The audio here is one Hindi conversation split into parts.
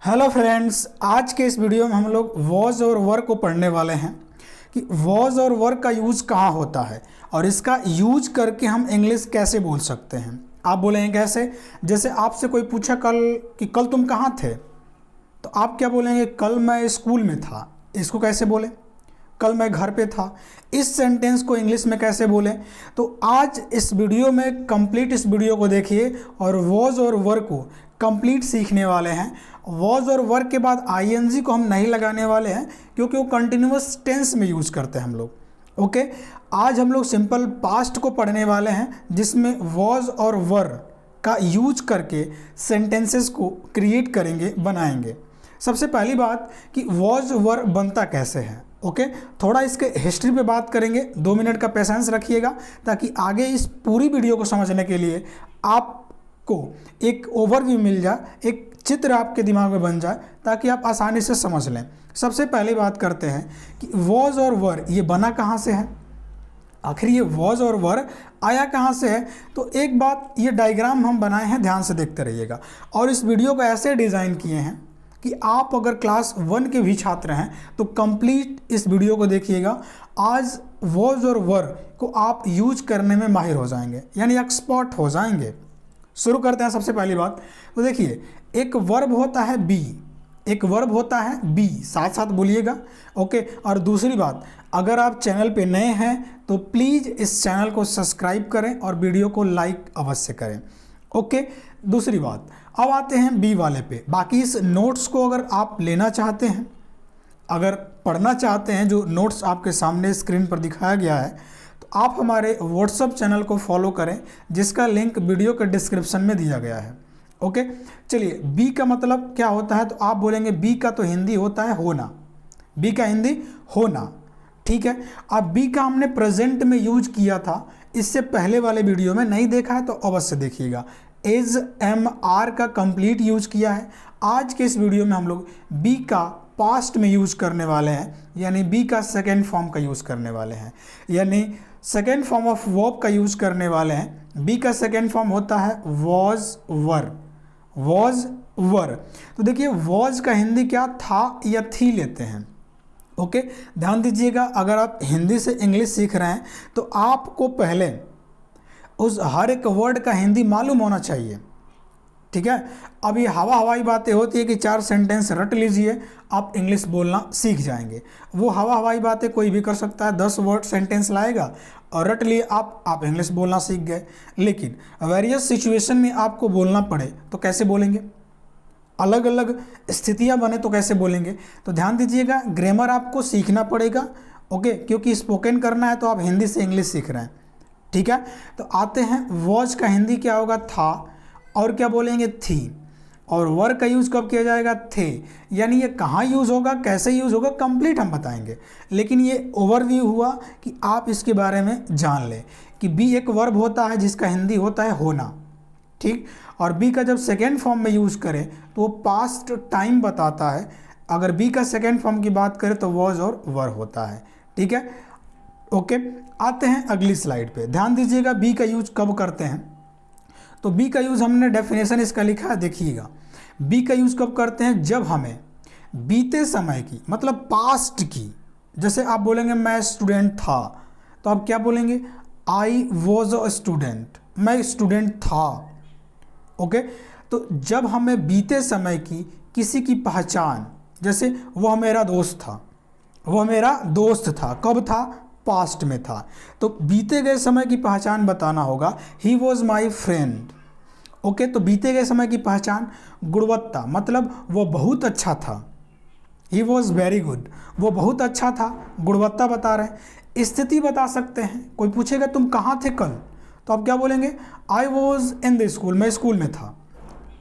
हेलो फ्रेंड्स, आज के इस वीडियो में हम लोग वॉज और वर को पढ़ने वाले हैं कि वॉज और वर का यूज़ कहाँ होता है और इसका यूज करके हम इंग्लिश कैसे बोल सकते हैं। आप बोलेंगे कैसे? जैसे आपसे कोई पूछा कल तुम कहाँ थे, तो आप क्या बोलेंगे? कल मैं स्कूल में था। इसको कैसे बोलें? कल मैं घर पे था। इस सेंटेंस को इंग्लिश में कैसे बोलें? तो आज इस वीडियो में कंप्लीट इस वीडियो को देखिए और वॉज और वर को कंप्लीट सीखने वाले हैं। वॉज और वर के बाद आईएनजी को हम नहीं लगाने वाले हैं क्योंकि वो कंटिन्यूअस टेंस में यूज़ करते हैं हम लोग। ओके, आज हम लोग सिंपल पास्ट को पढ़ने वाले हैं जिसमें वॉज और वर का यूज करके सेंटेंसेस को क्रिएट करेंगे, बनाएंगे। सबसे पहली बात कि वॉज वर बनता कैसे है। ओके, थोड़ा इसके हिस्ट्री पे बात करेंगे। 2 मिनट का पेशेंस रखिएगा ताकि आगे इस पूरी वीडियो को समझने के लिए आपको एक ओवरव्यू मिल जाए, एक चित्र आपके दिमाग में बन जाए ताकि आप आसानी से समझ लें। सबसे पहली बात करते हैं कि वॉज और वर ये बना कहाँ से है, आखिर ये वॉज और वर आया कहाँ से है। तो एक बात, ये डायग्राम हम बनाए हैं, ध्यान से देखते रहिएगा। और इस वीडियो को ऐसे डिज़ाइन किए हैं कि आप अगर क्लास 1 के भी छात्र हैं तो कंप्लीट इस वीडियो को देखिएगा। आज वॉज और वर को आप यूज करने में माहिर हो जाएंगे, यानी एक्सपर्ट हो जाएंगे। शुरू करते हैं। सबसे पहली बात तो देखिए, एक वर्ब होता है बी, एक वर्ब होता है बी, साथ साथ बोलिएगा। ओके, और दूसरी बात, अगर आप चैनल पे नए हैं तो प्लीज़ इस चैनल को सब्सक्राइब करें और वीडियो को लाइक अवश्य करें। ओके, दूसरी बात, अब आते हैं बी वाले पे। बाकी इस नोट्स को अगर आप लेना चाहते हैं, अगर पढ़ना चाहते हैं, जो नोट्स आपके सामने स्क्रीन पर दिखाया गया है, तो आप हमारे व्हाट्सएप चैनल को फॉलो करें जिसका लिंक वीडियो के डिस्क्रिप्शन में दिया गया है। ओके, चलिए, बी का मतलब क्या होता है? तो आप बोलेंगे बी का तो हिंदी होता है होना। बी का हिंदी होना, ठीक है। अब बी का हमने प्रेजेंट में यूज किया था, इससे पहले वाले वीडियो में नहीं देखा है तो अवश्य देखिएगा। एज एम आर का कंप्लीट यूज किया है। आज के इस वीडियो में हम लोग बी का पास्ट में यूज करने वाले हैं, यानी बी का सेकेंड फॉर्म का यूज करने वाले हैं, यानी सेकेंड फॉर्म ऑफ वर्ब का यूज करने वाले हैं। बी का सेकेंड फॉर्म होता है वॉज वर, वॉज वर। तो देखिए, वॉज का हिंदी क्या था या थी लेते हैं। ओके, ध्यान दीजिएगा, अगर आप हिंदी से इंग्लिश सीख रहे हैं तो आपको पहले उस हर एक वर्ड का हिंदी मालूम होना चाहिए, ठीक है। अब ये हवाई बातें होती है कि 4 सेंटेंस रट लीजिए, आप इंग्लिश बोलना सीख जाएंगे। वो हवाई बातें कोई भी कर सकता है, 10 वर्ड सेंटेंस लाएगा और रट लिए आप इंग्लिश बोलना सीख गए। लेकिन वेरियस सिचुएशन में आपको बोलना पड़े तो कैसे बोलेंगे, अलग अलग स्थितियां बने तो कैसे बोलेंगे। तो ध्यान दीजिएगा, ग्रामर आपको सीखना पड़ेगा। ओके, क्योंकि स्पोकन करना है तो आप हिंदी से इंग्लिश सीख रहे हैं, ठीक है। तो आते हैं, वॉज का हिंदी क्या होगा? था। और क्या बोलेंगे? थी। और वर का यूज़ कब किया जाएगा? थे। यानी ये कहाँ यूज़ होगा, कैसे यूज़ होगा, कंप्लीट हम बताएंगे। लेकिन ये ओवरव्यू हुआ कि आप इसके बारे में जान लें कि बी एक वर्ब होता है जिसका हिंदी होता है होना, ठीक। और बी का जब सेकेंड फॉर्म में यूज़ करें तो वो पास्ट टाइम बताता है। अगर बी का सेकेंड फॉर्म की बात करें तो वॉज और वर होता है, ठीक है। ओके, आते हैं अगली स्लाइड पे। ध्यान दीजिएगा, बी का यूज कब करते हैं। तो बी का यूज़ हमने डेफिनेशन इसका लिखा है, देखिएगा। बी का यूज़ कब करते हैं? जब हमें बीते समय की, मतलब पास्ट की, जैसे आप बोलेंगे मैं स्टूडेंट था, तो आप क्या बोलेंगे? आई वॉज अ स्टूडेंट, मैं स्टूडेंट था। ओके, तो जब हमें बीते समय की किसी की पहचान, जैसे वह मेरा दोस्त था, वह मेरा दोस्त था, कब था? पास्ट में था। तो बीते गए समय की पहचान बताना होगा, he was my friend. Okay, तो बीते गए समय की पहचान, गुणवत्ता, मतलब वो बहुत अच्छा था, ही वॉज वेरी गुड, वो बहुत अच्छा था, गुणवत्ता बता रहे हैं। स्थिति बता सकते हैं, कोई पूछेगा तुम कहाँ थे कल, तो आप क्या बोलेंगे? I was in the school, मैं स्कूल में था,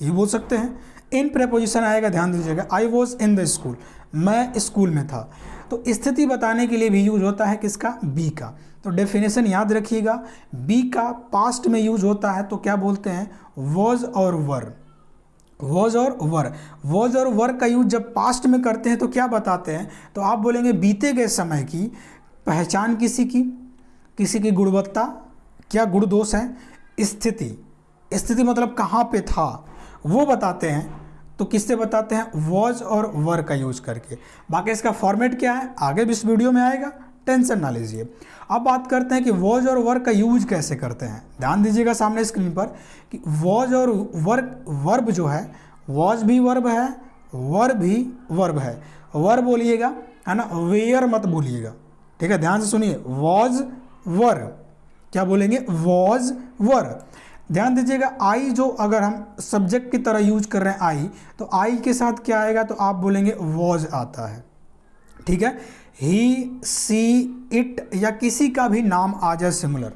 ये बोल सकते हैं। इन प्रेपोजिशन आएगा, ध्यान दीजिएगा, आई वॉज इन द स्कूल, मैं स्कूल में था। तो स्थिति बताने के लिए भी यूज होता है किसका? बी का। तो डेफिनेशन याद रखिएगा, बी का पास्ट में यूज होता है तो क्या बोलते हैं? वॉज और वर, वॉज और वर। वॉज और वर का यूज जब पास्ट में करते हैं तो क्या बताते हैं? तो आप बोलेंगे बीते गए समय की पहचान किसी की गुणवत्ता, क्या गुण दोष है, स्थिति, स्थिति मतलब कहाँ पे था वो बताते हैं। तो किससे बताते हैं? वॉज और वर का यूज करके। बाकी इसका फॉर्मेट क्या है आगे भी इस वीडियो में आएगा, टेंशन ना लीजिए। अब बात करते हैं कि वॉज और वर का यूज कैसे करते हैं। ध्यान दीजिएगा सामने स्क्रीन पर कि वॉज और वर्ब जो है, वॉज भी वर्ब है, वर भी वर्ब है। वर बोलिएगा, है ना, वेयर मत बोलिएगा, ठीक है, ध्यान से सुनिए। वॉज वर, क्या बोलेंगे? Was were. ध्यान दीजिएगा, आई जो अगर हम सब्जेक्ट की तरह यूज कर रहे हैं आई, तो आई के साथ क्या आएगा? तो आप बोलेंगे वॉज आता है, ठीक है। ही, सी, इट या किसी का भी नाम आ जाए सिंगुलर,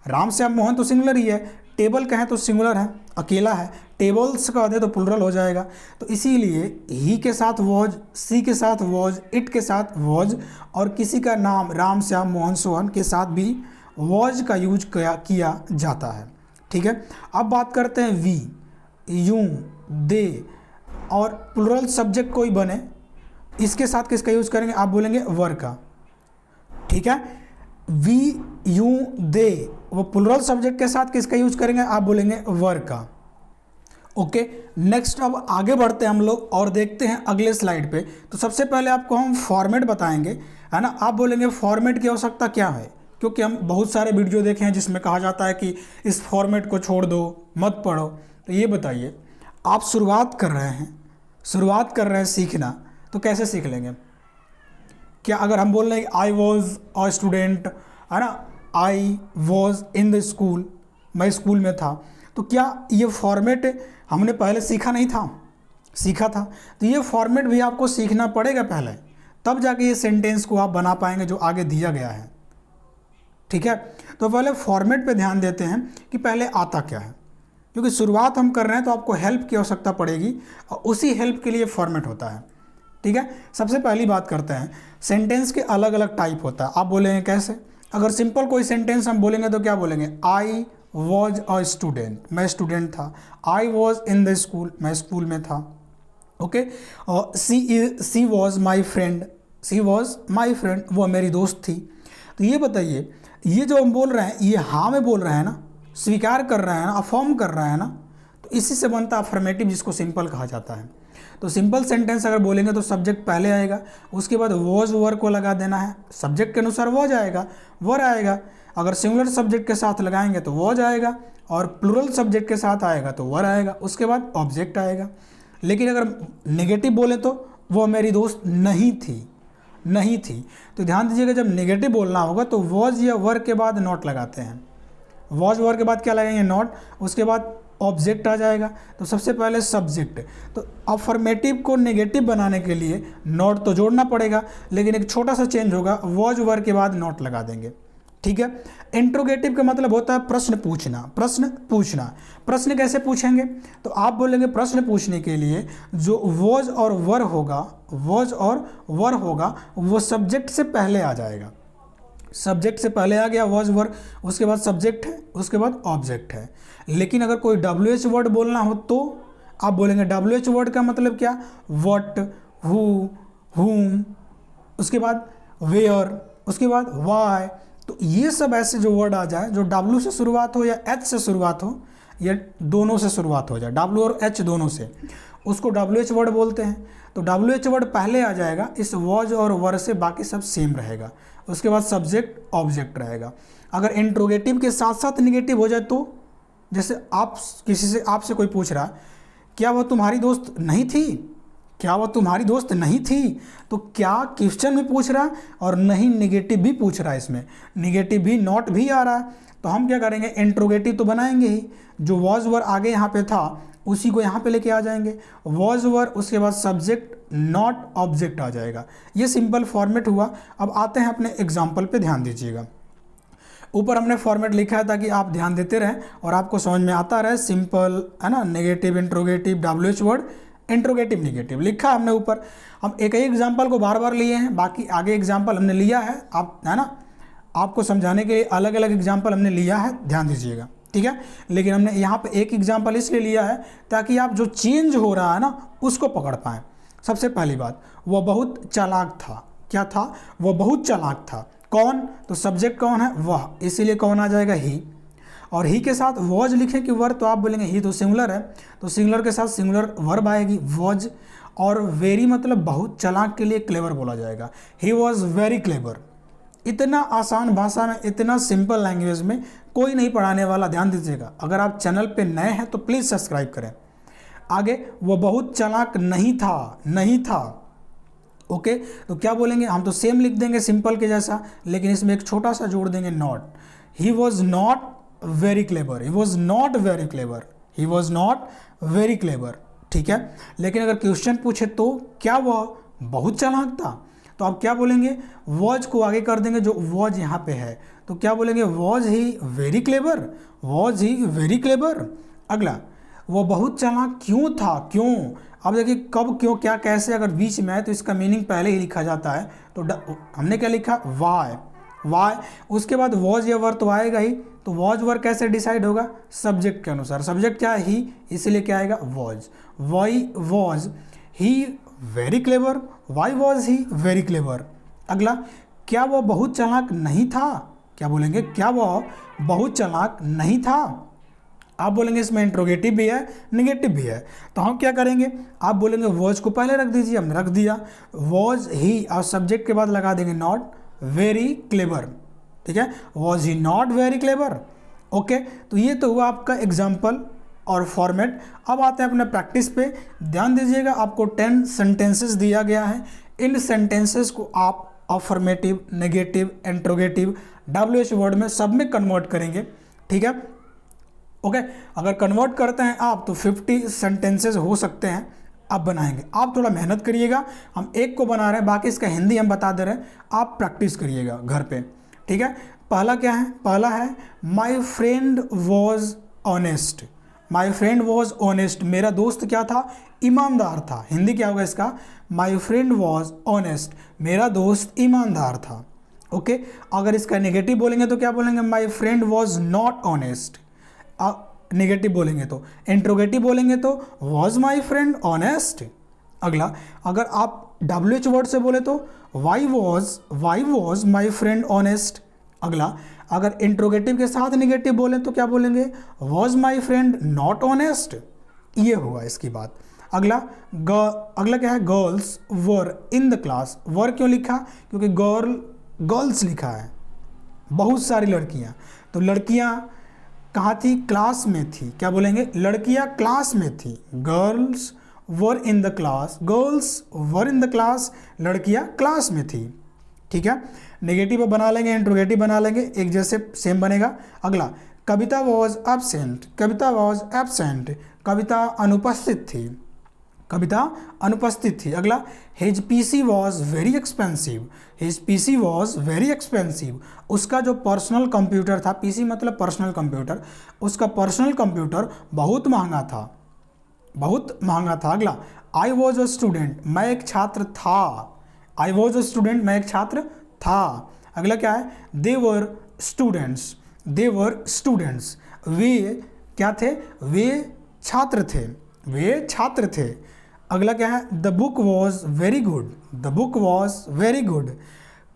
राम श्याम मोहन तो सिंगुलर ही है, टेबल कहें तो सिंगुलर है, अकेला है, टेबल्स का दे तो प्लुरल हो जाएगा। तो इसीलिए ही के साथ वॉज, सी के साथ वॉज, इट के साथ वॉज और किसी का नाम राम श्याम मोहन सोहन के साथ भी वॉज का यूज किया जाता है, ठीक है। अब बात करते हैं वी, यू, दे और प्लुरल सब्जेक्ट कोई बने, इसके साथ किसका यूज करेंगे? आप बोलेंगे वर का, ठीक है। वी, यू, दे वो प्लुरल सब्जेक्ट के साथ किसका यूज करेंगे? आप बोलेंगे वर का, ओके। नेक्स्ट अब आगे बढ़ते हैं हम लोग और देखते हैं अगले स्लाइड पे। तो सबसे पहले आपको हम फॉर्मेट बताएंगे, है ना। आप बोलेंगे फॉर्मेट की आवश्यकता क्या है, क्योंकि हम बहुत सारे वीडियो देखे हैं जिसमें कहा जाता है कि इस फॉर्मेट को छोड़ दो, मत पढ़ो। तो ये बताइए, आप शुरुआत कर रहे हैं सीखना, तो कैसे सीख लेंगे? क्या अगर हम बोल रहे हैं आई वॉज अ स्टूडेंट, है ना, आई वॉज इन द स्कूल, मैं स्कूल में था, तो क्या ये फॉर्मेट हमने पहले सीखा नहीं था? सीखा था। तो ये फॉर्मेट भी आपको सीखना पड़ेगा पहले, तब जाके ये सेंटेंस को आप बना पाएंगे जो आगे दिया गया है, ठीक है। तो पहले फॉर्मेट पे ध्यान देते हैं कि पहले आता क्या है, क्योंकि शुरुआत हम कर रहे हैं तो आपको हेल्प की आवश्यकता पड़ेगी और उसी हेल्प के लिए फॉर्मेट होता है, ठीक है। सबसे पहली बात करते हैं, सेंटेंस के अलग अलग टाइप होता है। आप बोलेंगे कैसे? अगर सिंपल कोई सेंटेंस हम बोलेंगे तो क्या बोलेंगे? आई वॉज अ स्टूडेंट, मैं स्टूडेंट था। I was in the school, मैं स्कूल में था, ओके। और she was my friend, she was my friend, वो मेरी दोस्त थी। तो ये बताइए, ये जो हम बोल रहे हैं ये हाँ में बोल रहे हैं ना, स्वीकार कर रहे हैं ना, अफर्म कर रहे हैं ना, तो इसी से बनता अफर्मेटिव, जिसको सिंपल कहा जाता है। तो सिंपल सेंटेंस अगर बोलेंगे तो सब्जेक्ट पहले आएगा, उसके बाद वॉज वर को लगा देना है, सब्जेक्ट के अनुसार वॉज आएगा, वर आएगा। अगर सिंगुलर सब्जेक्ट के साथ लगाएंगे तो वॉज आएगा, और प्लुरल सब्जेक्ट के साथ आएगा तो वर आएगा, उसके बाद ऑब्जेक्ट आएगा। लेकिन अगर नेगेटिव बोले तो वो मेरी दोस्त नहीं थी। तो ध्यान दीजिएगा, जब नेगेटिव बोलना होगा तो वॉज या वर के बाद नॉट लगाते हैं। वॉज वर के बाद क्या लगाएंगे? नॉट, उसके बाद ऑब्जेक्ट आ जाएगा। तो सबसे पहले सब्जेक्ट, तो अफर्मेटिव को नेगेटिव बनाने के लिए नॉट तो जोड़ना पड़ेगा, लेकिन एक छोटा सा चेंज होगा, वॉज वर के बाद नॉट लगा देंगे, ठीक है। इंट्रोगेटिव का मतलब होता है प्रश्न पूछना। प्रश्न कैसे पूछेंगे? तो आप बोलेंगे प्रश्न पूछने के लिए जो वॉज और वर होगा वो सब्जेक्ट से पहले आ जाएगा। सब्जेक्ट से पहले आ गया वॉज वर, उसके बाद सब्जेक्ट है, उसके बाद ऑब्जेक्ट है। लेकिन अगर कोई WH वर्ड बोलना हो तो आप बोलेंगे WH वर्ड का मतलब क्या? व्हाट, हु, हुम, उसके बाद वेयर, उसके बाद व्हाई। तो ये सब ऐसे जो वर्ड आ जाए जो W से शुरुआत हो या H से शुरुआत हो या दोनों से शुरुआत हो जाए, W और H दोनों से, उसको WH वर्ड बोलते हैं। तो WH वर्ड पहले आ जाएगा इस वॉज और वर से, बाकी सब सेम रहेगा। उसके बाद सब्जेक्ट ऑब्जेक्ट रहेगा। अगर इंट्रोगेटिव के साथ साथ निगेटिव हो जाए तो, जैसे आप किसी से, आपसे कोई पूछ रहा क्या वह तुम्हारी दोस्त नहीं थी, तो क्या क्वेश्चन भी पूछ रहा है और नहीं निगेटिव भी पूछ रहा है, इसमें निगेटिव भी, नॉट भी आ रहा है। तो हम क्या करेंगे? इंट्रोगेटिव तो बनाएंगे ही, जो वॉज वर आगे यहाँ पे था उसी को यहाँ पे लेके आ जाएंगे, वॉज वर, उसके बाद सब्जेक्ट, नॉट, ऑब्जेक्ट आ जाएगा। ये सिंपल फॉर्मेट हुआ। अब आते हैं अपने एग्जाम्पल पे, ध्यान दीजिएगा। ऊपर हमने फॉर्मेट लिखा है ताकि आप ध्यान देते रहें और आपको समझ में आता रहे। सिंपल, है ना, negative, interrogative, WH word, interrogative, negative लिखा हमने ऊपर। हम एक ही एग्जाम्पल को बार बार लिए हैं, बाकी आगे एग्जाम्पल हमने लिया है, आप, है ना, आपको समझाने के लिए अलग अलग एग्जाम्पल हमने लिया है, ध्यान दीजिएगा, ठीक है। लेकिन हमने यहाँ पे एक एग्जाम्पल इसलिए लिया है ताकि आप जो चेंज हो रहा है ना उसको पकड़ पाएँ। सबसे पहली बात, वह बहुत चालाक था। क्या था? वह बहुत चालाक था। कौन? तो सब्जेक्ट कौन है? वह, इसीलिए कौन आ जाएगा? ही। और ही के साथ वॉज लिखें कि वर, तो आप बोलेंगे ही तो सिंगुलर है, तो सिंगुलर के साथ सिंगुलर वर्ब आएगी वॉज। और वेरी मतलब बहुत चालाक के लिए क्लेवर बोला जाएगा, ही वॉज वेरी क्लेवर। इतना आसान भाषा में, इतना सिंपल लैंग्वेज में कोई नहीं पढ़ाने वाला, ध्यान दीजिएगा। अगर आप चैनल पे नए हैं तो प्लीज़ सब्सक्राइब करें। आगे, वो बहुत चालाक नहीं था, नहीं था। ओके, तो क्या बोलेंगे, हम तो सेम लिख देंगे सिंपल के जैसा, लेकिन इसमें एक छोटा सा जोड़ देंगे not. He was not very clever, he was not very clever, he was not very clever. ठीक है, लेकिन अगर क्वेश्चन पूछे तो क्या वह बहुत चालाक था, तो आप क्या बोलेंगे, वॉज को आगे कर देंगे जो वॉज यहाँ पे है, तो क्या बोलेंगे, was he very clever, was he very clever. अगला, वो बहुत चालाक क्यों था, क्यों। अब देखिए कब, क्यों, क्या, कैसे अगर बीच में है तो इसका मीनिंग पहले ही लिखा जाता है, तो हमने क्या लिखा, वाई, वाई। उसके बाद वॉज या वर तो आएगा ही, तो वॉज वर कैसे डिसाइड होगा, सब्जेक्ट के अनुसार। सब्जेक्ट क्या है, ही, इसलिए क्या आएगा, was. Why was he very clever, why was he very clever. अगला, क्या वो बहुत चालाक नहीं था, क्या बोलेंगे, क्या वो बहुत चालाक नहीं था। आप बोलेंगे इसमें इंट्रोगेटिव भी है, निगेटिव भी है, तो हम क्या करेंगे, आप बोलेंगे वॉज को पहले रख दीजिए, हमने रख दिया वॉज ही, और सब्जेक्ट के बाद लगा देंगे नॉट वेरी क्लेवर। ठीक है, was he not very clever. Okay, तो ये तो हुआ आपका एग्जाम्पल और फॉर्मेट। अब आते हैं अपने प्रैक्टिस पे। ध्यान दीजिएगा, आपको 10 सेंटेंसेस दिया गया है। इन सेंटेंसेस को आप affirmative, negative, interrogative, WH word में सब में कन्वर्ट करेंगे। ठीक है, ओके, अगर कन्वर्ट करते हैं आप तो 50 सेंटेंसेस हो सकते हैं, आप बनाएंगे। आप थोड़ा मेहनत करिएगा, हम एक को बना रहे हैं, बाकी इसका हिंदी हम बता दे रहे हैं, आप प्रैक्टिस करिएगा घर पे। ठीक है, पहला क्या है, पहला है my friend was honest. My friend was honest, मेरा दोस्त क्या था, ईमानदार था। हिंदी क्या होगा इसका, माई फ्रेंड वॉज ऑनेस्ट, मेरा दोस्त ईमानदार था। ओके, अगर इसका नेगेटिव बोलेंगे तो क्या बोलेंगे, my friend was not honest. Negative बोलेंगे तो, इंट्रोगेटिव बोलेंगे तो वॉज माई फ्रेंड ऑनेस्ट। अगला, अगर आप WH वर्ड से बोले तो why was my friend honest. अगला, अगर इंट्रोगेटिव के साथ नेगेटिव बोले तो क्या बोलेंगे, was my friend not honest. ये हुआ इसकी बात। अगला क्या है, girls were in the class. Were क्यों लिखा, क्योंकि गर्ल्स लिखा है, बहुत सारी लड़कियां, तो लड़कियां कहाँ थी, क्लास में थी। क्या बोलेंगे, लड़कियां क्लास में थी। Girls were in the class, girls were in the class, लड़कियां क्लास में थी। ठीक है, नेगेटिव बना लेंगे, इंट्रोगेटिव बना लेंगे, एक जैसे सेम बनेगा। अगला, Kavita was absent, Kavita was absent, Kavita अनुपस्थित थी, कविता अनुपस्थित थी। अगला, his PC was very expensive, his PC was very expensive, उसका जो पर्सनल कंप्यूटर था, PC मतलब पर्सनल कंप्यूटर, उसका पर्सनल कंप्यूटर बहुत महंगा था, बहुत महंगा था। अगला, आई वॉज अ स्टूडेंट, मैं एक छात्र था, आई वॉज अ स्टूडेंट, मैं एक छात्र था। अगला क्या है, दे वर स्टूडेंट्स, दे वर स्टूडेंट्स, वे क्या थे, वे छात्र थे, वे छात्र थे। अगला क्या है, the book was very good, the book was very good,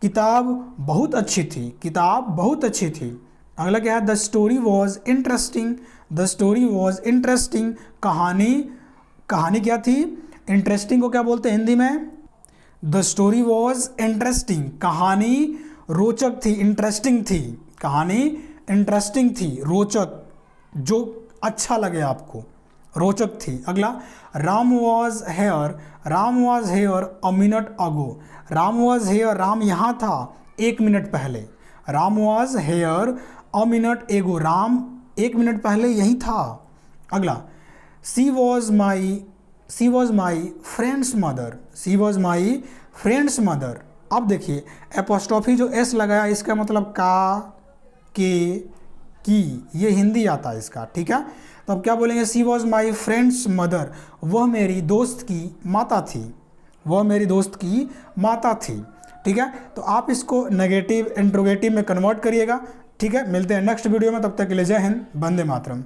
किताब बहुत अच्छी थी, किताब बहुत अच्छी थी। अगला क्या है, the story was interesting, the story was interesting, कहानी क्या थी, इंटरेस्टिंग को क्या बोलते हैं हिंदी में, द स्टोरी वॉज इंटरेस्टिंग, कहानी रोचक थी, इंटरेस्टिंग थी, कहानी इंटरेस्टिंग थी, रोचक, जो अच्छा लगे आपको, रोचक थी। अगला, Ram was here, Ram was here a minute ago, Ram was here, Ram यहाँ था 1 मिनट पहले, Ram was here a minute ago, Ram 1 minute पहले यही था। अगला, she was my friend's mother, she was my friend's mother. अब देखिए एपोस्ट्रॉफी जो S लगाया, इसका मतलब का, के, की, ये हिंदी आता है इसका। ठीक है, तो अब क्या बोलेंगे, सी वॉज माई फ्रेंड्स मदर, वह मेरी दोस्त की माता थी, वह मेरी दोस्त की माता थी। ठीक है, तो आप इसको नेगेटिव इंट्रोगेटिव में कन्वर्ट करिएगा। ठीक है, मिलते हैं नेक्स्ट वीडियो में, तब तक के लिए जय हिंद, वंदे मातरम।